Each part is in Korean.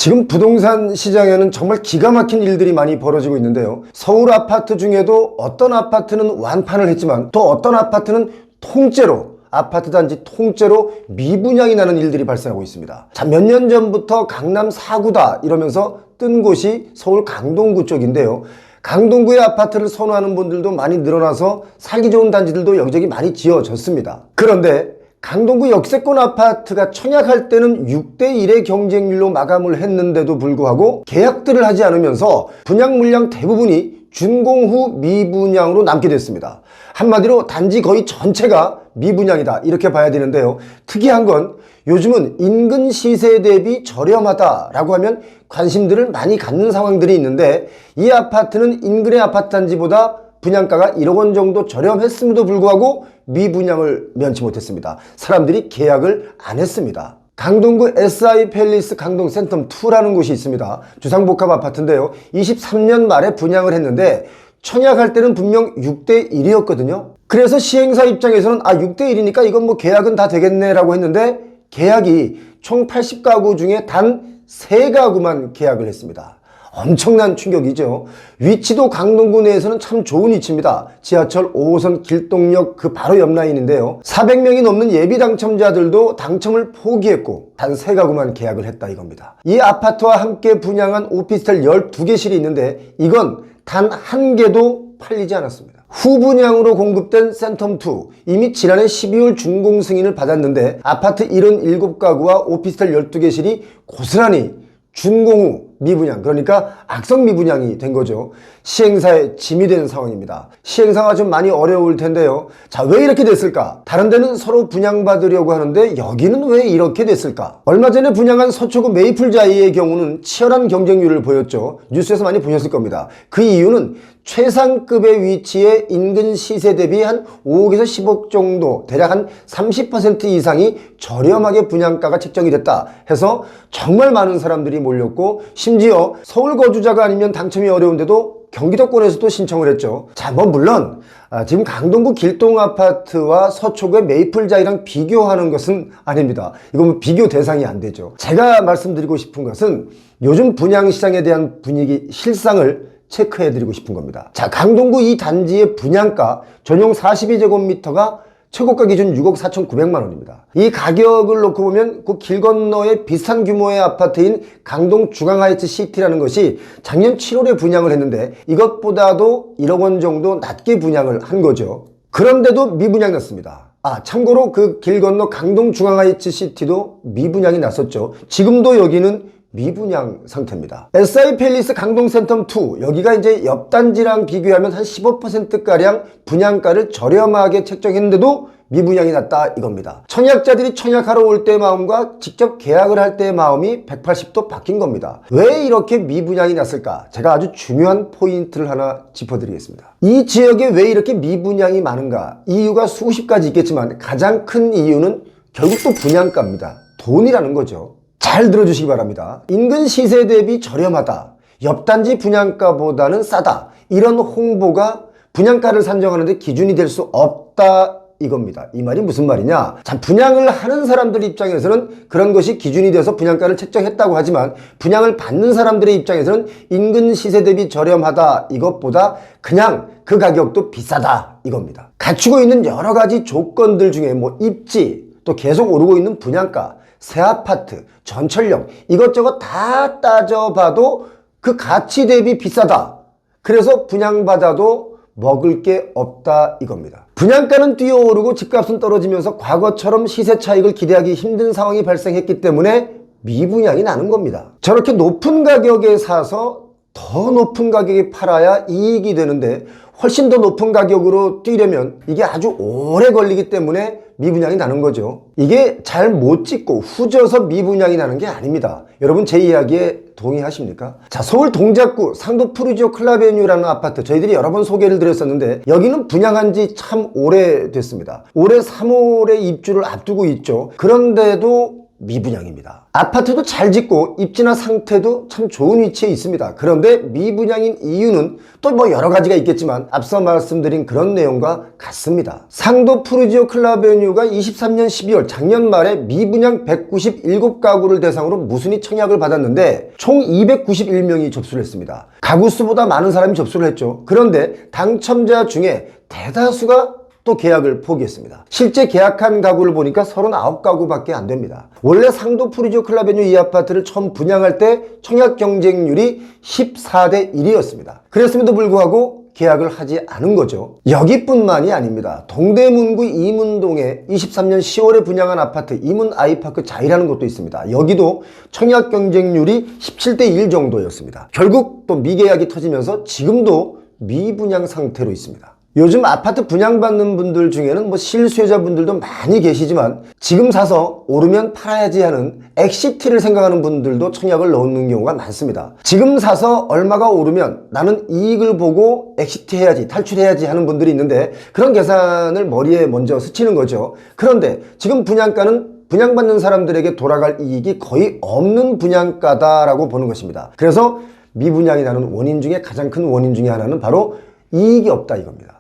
지금 부동산 시장에는 정말 기가 막힌 일들이 많이 벌어지고 있는데요. 서울 아파트 중에도 어떤 아파트는 완판을 했지만 또 어떤 아파트는 통째로 아파트 단지 통째로 미분양이 나는 일들이 발생하고 있습니다. 자, 몇 년 전부터 강남 4구다 이러면서 뜬 곳이 서울 강동구 쪽인데요. 강동구의 아파트를 선호하는 분들도 많이 늘어나서 살기 좋은 단지들도 여기저기 많이 지어졌습니다. 그런데 강동구 역세권 아파트가 청약할 때는 6대1의 경쟁률로 마감을 했는데도 불구하고 계약들을 하지 않으면서 분양 물량 대부분이 준공 후 미분양으로 남게 됐습니다. 한마디로 단지 거의 전체가 미분양이다 이렇게 봐야 되는데요. 특이한 건 요즘은 인근 시세 대비 저렴하다라고 하면 관심들을 많이 갖는 상황들이 있는데, 이 아파트는 인근의 아파트 단지보다 분양가가 1억 원 정도 저렴했음에도 불구하고 미분양을 면치 못했습니다. 사람들이 계약을 안 했습니다. 강동구 SI 팰리스 강동 센텀 2라는 곳이 있습니다. 주상복합 아파트인데요. 23년 말에 분양을 했는데 청약할 때는 분명 6대1이었거든요. 그래서 시행사 입장에서는 6대1이니까 이건 뭐 계약은 다 되겠네 라고 했는데, 계약이 총 80가구 중에 단 3가구만 계약을 했습니다. 엄청난 충격이죠. 위치도 강동구 내에서는 참 좋은 위치입니다. 지하철 5호선 길동역 그 바로 옆 라인인데요. 400명이 넘는 예비 당첨자들도 당첨을 포기했고 단 3가구만 계약을 했다 이겁니다. 이 아파트와 함께 분양한 오피스텔 12개실이 있는데 이건 단 1개도 팔리지 않았습니다. 후분양으로 공급된 센텀2, 이미 지난해 12월 준공 승인을 받았는데 아파트 77가구와 오피스텔 12개실이 고스란히 준공 후 미분양, 그러니까 악성 미분양이 된 거죠. 시행사에 짐이 된 상황입니다. 시행사가 좀 많이 어려울 텐데요. 자, 왜 이렇게 됐을까? 다른 데는 서로 분양받으려고 하는데 여기는 왜 이렇게 됐을까? 얼마 전에 분양한 서초구 메이플자이의 경우는 치열한 경쟁률을 보였죠. 뉴스에서 많이 보셨을 겁니다. 그 이유는 최상급의 위치에 인근 시세 대비 한 5억에서 10억 정도, 대략 한 30% 이상이 저렴하게 분양가가 책정이 됐다 해서 정말 많은 사람들이 몰렸고, 심지어 서울 거주자가 아니면 당첨이 어려운데도 경기도권에서도 신청을 했죠. 자, 물론 지금 강동구 길동 아파트와 서초구의 메이플자이랑 비교하는 것은 아닙니다. 이건 비교 대상이 안 되죠. 제가 말씀드리고 싶은 것은 요즘 분양시장에 대한 분위기, 실상을 체크해드리고 싶은 겁니다. 자, 강동구 이 단지의 분양가 전용 42제곱미터가 최고가 기준 6억 4,900만 원입니다. 이 가격을 놓고 보면 그 길 건너에 비슷한 규모의 아파트인 강동 중앙하이츠 시티라는 것이 작년 7월에 분양을 했는데 이것보다도 1억 원 정도 낮게 분양을 한 거죠. 그런데도 미분양이 났습니다. 참고로 그 길 건너 강동 중앙하이츠 시티도 미분양이 났었죠. 지금도 여기는 미분양 상태입니다. SI 팰리스 강동 센텀2, 여기가 이제 옆 단지랑 비교하면 한 15%가량 분양가를 저렴하게 책정했는데도 미분양이 났다 이겁니다. 청약자들이 청약하러 올 때의 마음과 직접 계약을 할 때의 마음이 180도 바뀐 겁니다. 왜 이렇게 미분양이 났을까? 제가 아주 중요한 포인트를 하나 짚어드리겠습니다. 이 지역에 왜 이렇게 미분양이 많은가? 이유가 수십 가지 있겠지만 가장 큰 이유는 결국 또 분양가입니다. 돈이라는 거죠. 잘 들어주시기 바랍니다. 인근 시세 대비 저렴하다, 옆단지 분양가보다는 싸다, 이런 홍보가 분양가를 산정하는데 기준이 될 수 없다 이겁니다. 이 말이 무슨 말이냐? 자, 분양을 하는 사람들 입장에서는 그런 것이 기준이 돼서 분양가를 책정했다고 하지만, 분양을 받는 사람들의 입장에서는 인근 시세 대비 저렴하다 이것보다 그냥 그 가격도 비싸다 이겁니다. 갖추고 있는 여러 가지 조건들 중에 입지, 또 계속 오르고 있는 분양가, 새 아파트, 전철역, 이것저것 다 따져봐도 그 가치 대비 비싸다. 그래서 분양받아도 먹을 게 없다 이겁니다. 분양가는 뛰어오르고 집값은 떨어지면서 과거처럼 시세 차익을 기대하기 힘든 상황이 발생했기 때문에 미분양이 나는 겁니다. 저렇게 높은 가격에 사서 더 높은 가격에 팔아야 이익이 되는데, 훨씬 더 높은 가격으로 뛰려면 이게 아주 오래 걸리기 때문에 미분양이 나는 거죠. 이게 잘 못 짓고 후져서 미분양이 나는 게 아닙니다. 여러분 제 이야기에 동의하십니까? 자, 서울 동작구 상도 푸르지오 클라베뉴라는 아파트 저희들이 여러 번 소개를 드렸었는데 여기는 분양한 지 참 오래됐습니다. 올해 3월에 입주를 앞두고 있죠. 그런데도 미분양입니다. 아파트도 잘 짓고 입지나 상태도 참 좋은 위치에 있습니다. 그런데 미분양인 이유는 또 뭐 여러 가지가 있겠지만 앞서 말씀드린 그런 내용과 같습니다. 상도 푸르지오 클라베뉴가 23년 12월 작년 말에 미분양 197가구를 대상으로 무순위 청약을 받았는데 총 291명이 접수를 했습니다. 가구 수보다 많은 사람이 접수를 했죠. 그런데 당첨자 중에 대다수가 또 계약을 포기했습니다. 실제 계약한 가구를 보니까 39가구밖에 안 됩니다. 원래 상도 푸르지오 클라베뉴 이 아파트를 처음 분양할 때 청약 경쟁률이 14대 1이었습니다. 그랬음에도 불구하고 계약을 하지 않은 거죠. 여기뿐만이 아닙니다. 동대문구 이문동에 23년 10월에 분양한 아파트 이문 아이파크 자이라는 곳도 있습니다. 여기도 청약 경쟁률이 17대 1 정도였습니다. 결국 또 미계약이 터지면서 지금도 미분양 상태로 있습니다. 요즘 아파트 분양받는 분들 중에는 뭐 실수요자분들도 많이 계시지만 지금 사서 오르면 팔아야지 하는 엑시트를 생각하는 분들도 청약을 넣는 경우가 많습니다. 지금 사서 얼마가 오르면 나는 이익을 보고 엑시트 해야지, 탈출해야지 하는 분들이 있는데 그런 계산을 머리에 먼저 스치는 거죠. 그런데 지금 분양가는 분양받는 사람들에게 돌아갈 이익이 거의 없는 분양가다라고 보는 것입니다. 그래서 미분양이 나는 원인 중에 가장 큰 원인 중에 하나는 바로 이익이 없다 이겁니다.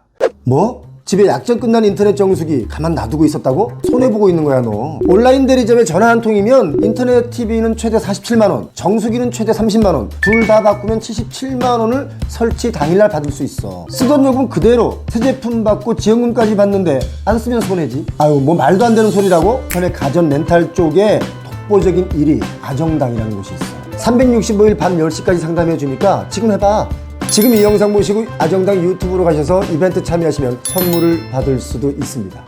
뭐? 집에 약정 끝난 인터넷 정수기 가만 놔두고 있었다고? 손해보고 있는 거야 너. 온라인 대리점에 전화 한 통이면 인터넷 TV는 최대 47만원, 정수기는 최대 30만원, 둘 다 바꾸면 77만원을 설치 당일날 받을 수 있어. 쓰던 요금 그대로 새 제품 받고 지원금까지 받는데 안 쓰면 손해지. 아유 뭐 말도 안 되는 소리라고? 전에 가전 렌탈 쪽에 독보적인 1위 아정당이라는 곳이 있어. 365일 밤 10시까지 상담해 주니까 지금 해봐. 지금 이 영상 보시고 아정당 유튜브로 가셔서 이벤트 참여하시면 선물을 받을 수도 있습니다.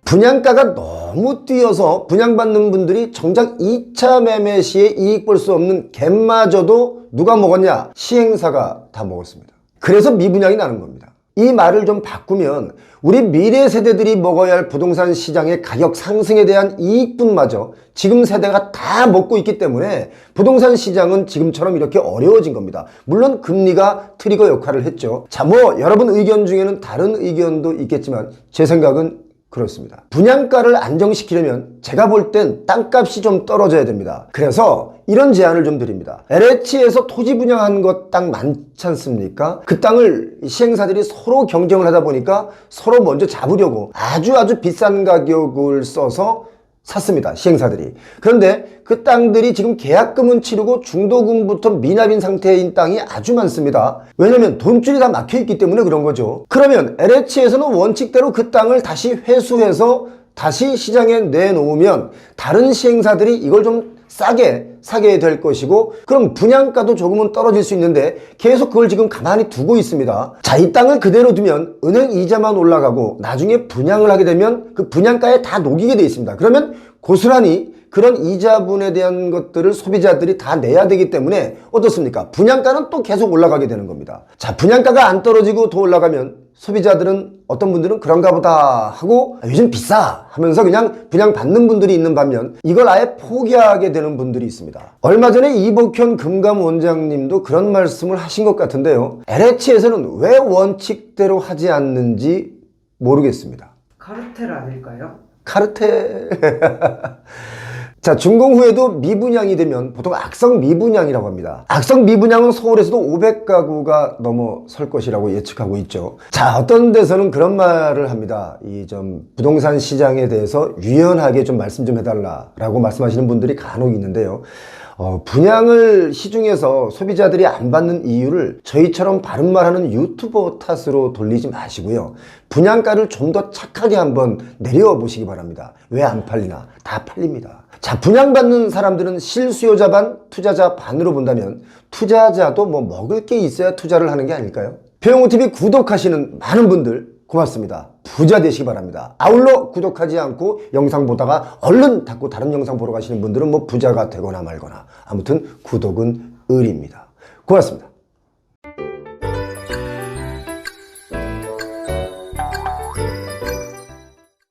분양가가 너무 뛰어서 분양받는 분들이 정작 2차 매매 시에 이익 볼 수 없는 갭마저도 누가 먹었냐? 시행사가 다 먹었습니다. 그래서 미분양이 나는 겁니다. 이 말을 좀 바꾸면 우리 미래 세대들이 먹어야 할 부동산 시장의 가격 상승에 대한 이익분마저 지금 세대가 다 먹고 있기 때문에 부동산 시장은 지금처럼 이렇게 어려워진 겁니다. 물론 금리가 트리거 역할을 했죠. 자, 뭐 여러분 의견 중에는 다른 의견도 있겠지만 제 생각은 그렇습니다. 분양가를 안정시키려면 제가 볼 땐 땅값이 좀 떨어져야 됩니다. 그래서 이런 제안을 좀 드립니다. LH에서 토지 분양한 것 땅 많지 않습니까? 그 땅을 시행사들이 서로 경쟁을 하다 보니까 서로 먼저 잡으려고 아주 비싼 가격을 써서 샀습니다. 시행사들이. 그런데 그 땅들이 지금 계약금은 치르고 중도금부터 미납인 상태인 땅이 아주 많습니다. 왜냐면 돈줄이 다 막혀있기 때문에 그런 거죠. 그러면 LH에서는 원칙대로 그 땅을 다시 회수해서 다시 시장에 내놓으면 다른 시행사들이 이걸 좀 싸게 사게 될 것이고 그럼 분양가도 조금은 떨어질 수 있는데 계속 그걸 지금 가만히 두고 있습니다. 자, 이 땅을 그대로 두면 은행 이자만 올라가고 나중에 분양을 하게 되면 그 분양가에 다 녹이게 돼 있습니다. 그러면 고스란히 그런 이자분에 대한 것들을 소비자들이 다 내야 되기 때문에 어떻습니까? 분양가는 또 계속 올라가게 되는 겁니다. 자, 분양가가 안 떨어지고 더 올라가면 소비자들은 어떤 분들은 그런가 보다 하고 요즘 비싸 하면서 그냥 분양받는 분들이 있는 반면 이걸 아예 포기하게 되는 분들이 있습니다. 얼마 전에 이복현 금감원장님도 그런 말씀을 하신 것 같은데요. LH에서는 왜 원칙대로 하지 않는지 모르겠습니다. 카르텔 아닐까요? 카르텔... 자, 준공 후에도 미분양이 되면 보통 악성 미분양이라고 합니다. 악성 미분양은 서울에서도 500가구가 넘어설 것이라고 예측하고 있죠. 자, 어떤 데서는 그런 말을 합니다. 이 좀 부동산 시장에 대해서 유연하게 좀 말씀 좀 해달라라고 말씀하시는 분들이 간혹 있는데요. 분양을 시중에서 소비자들이 안 받는 이유를 저희처럼 바른 말하는 유튜버 탓으로 돌리지 마시고요. 분양가를 좀 더 착하게 한번 내려보시기 바랍니다. 왜 안 팔리나? 다 팔립니다. 자, 분양받는 사람들은 실수요자 반, 투자자 반으로 본다면 투자자도 뭐 먹을 게 있어야 투자를 하는 게 아닐까요? 배영호TV 구독하시는 많은 분들 고맙습니다. 부자 되시기 바랍니다. 아울러 구독하지 않고 영상 보다가 얼른 닫고 다른 영상 보러 가시는 분들은 뭐 부자가 되거나 말거나 아무튼 구독은 의리입니다. 고맙습니다.